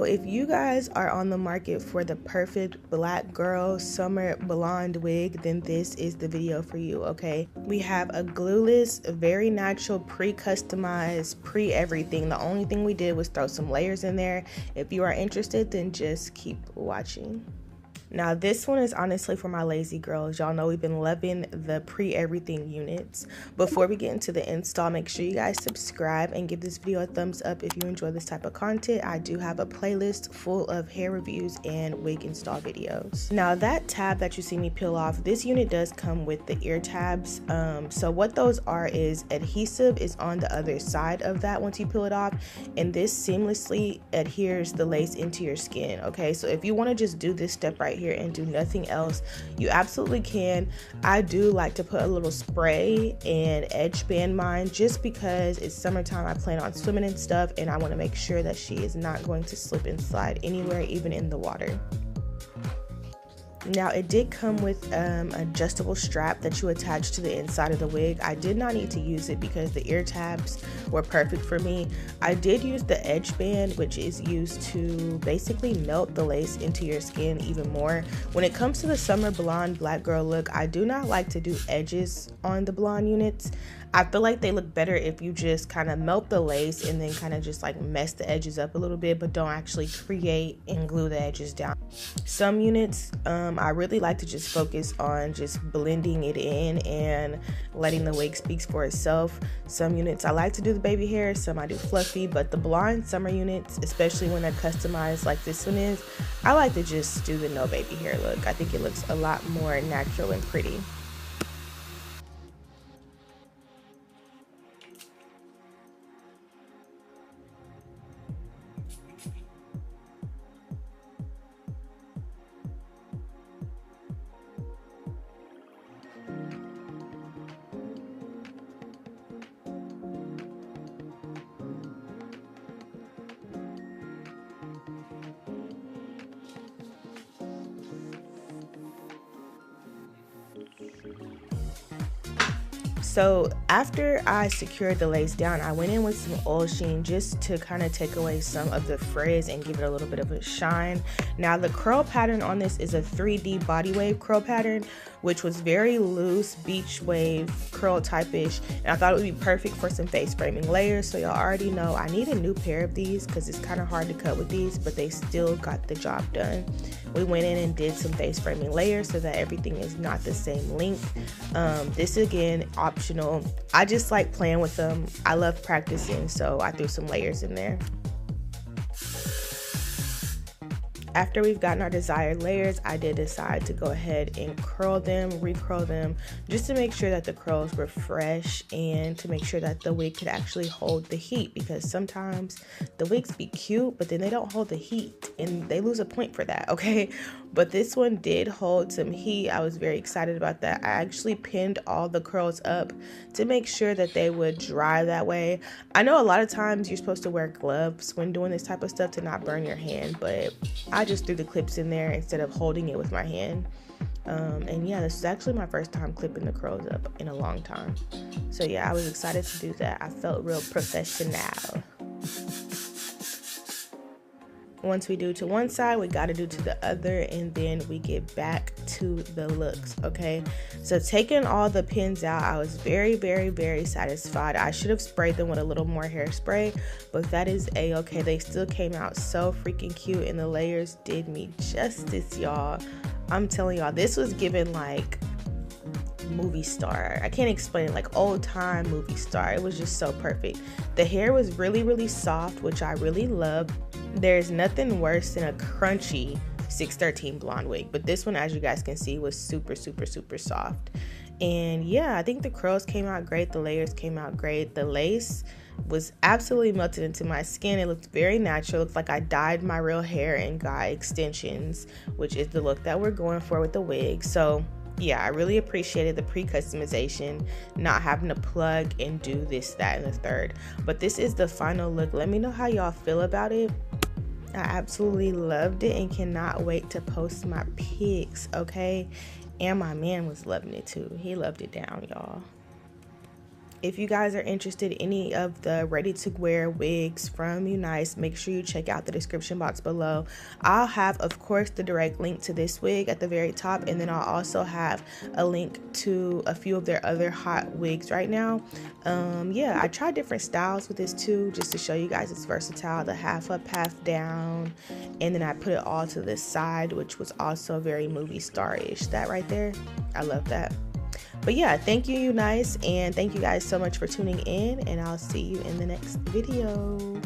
if you guys are on the market for the perfect black girl summer blonde wig, then this is the video for you, okay? We have a glueless, very natural, pre-customized, pre-everything. The only thing we did was throw some layers in there. If you are interested, then just keep watching. Now this one is honestly for my lazy girls. Y'all know we've been loving the pre-everything units. Before we get into the install, make sure you guys subscribe and give this video a thumbs up if you enjoy this type of content. I do have a playlist full of hair reviews and wig install videos. Now that tab that you see me peel off, this unit does come with the ear tabs. So what those are is adhesive is on the other side of that once you peel it off, and this seamlessly adheres the lace into your skin, okay? So if you want to just do this step right here and do nothing else, you absolutely can. I do like to put a little spray and edge band mine just because it's summertime. I plan on swimming and stuff, and I want to make sure that she is not going to slip and slide anywhere, even in the water. Now it did come with adjustable strap that you attach to the inside of the wig. I did not need to use it because the ear tabs were perfect for me. I did use the edge band, which is used to basically melt the lace into your skin even more. When it comes to the summer blonde black girl look, I do not like to do edges on the blonde units. I feel like they look better if you just kind of melt the lace and then kind of just like mess the edges up a little bit, but don't actually create and glue the edges down. Some units, I really like to just focus on just blending it in and letting the wig speak for itself. Some units I like to do the baby hair, some I do fluffy, but the blonde summer units, especially when they're customized like this one is, I like to just do the no baby hair look. I think it looks a lot more natural and pretty. So after I secured the lace down, I went in with some oil sheen just to kind of take away some of the frizz and give it a little bit of a shine. Now the curl pattern on this is a 3D body wave curl pattern, which was very loose, beach wave curl type-ish, and I thought it would be perfect for some face framing layers. So y'all already know I need a new pair of these because it's kind of hard to cut with these, but they still got the job done. We went in and did some face framing layers so that everything is not the same length. This again, optional. I just like playing with them. I love practicing, so I threw some layers in there. After we've gotten our desired layers, I did decide to go ahead and curl them, recurl them, just to make sure that the curls were fresh and to make sure that the wig could actually hold the heat, because sometimes the wigs be cute, but then they don't hold the heat and they lose a point for that, okay? But this one did hold some heat. I was very excited about that. I actually pinned all the curls up to make sure that they would dry that way. I know a lot of times you're supposed to wear gloves when doing this type of stuff to not burn your hand, but I just threw the clips in there instead of holding it with my hand. And yeah, this is actually my first time clipping the curls up in a long time. So yeah, I was excited to do that. I felt real professional. Once we do to one side, we got to do to the other, and then we get back to the looks, okay? So taking all the pins out, I was very, very, very satisfied. I should have sprayed them with a little more hairspray, but that is a-okay. They still came out so freaking cute, and the layers did me justice, y'all. I'm telling y'all, this was given like movie star. I can't explain it, like old time movie star. It was just so perfect. The hair was really, really soft, which I really love. There's nothing worse than a crunchy 613 blonde wig, but this one, as you guys can see, was super, super, super soft. And yeah, I think the curls came out great. The layers came out great. The lace was absolutely melted into my skin. It looked very natural. It looked like I dyed my real hair and got extensions, which is the look that we're going for with the wig. So yeah, I really appreciated the pre-customization, not having to plug and do this, that, and the third. But this is the final look. Let me know how y'all feel about it. I absolutely loved it and cannot wait to post my pics, okay? And my man was loving it too. He loved it down, y'all. If you guys are interested in any of the ready-to-wear wigs from UNice, make sure you check out the description box below. I'll have, of course, the direct link to this wig at the very top, and then I'll also have a link to a few of their other hot wigs right now. Yeah, I tried different styles with this too, just to show you guys it's versatile. The half up, half down, and then I put it all to this side, which was also very movie star-ish. That right there, I love that. But yeah, thank you, UNice, and thank you guys so much for tuning in, and I'll see you in the next video.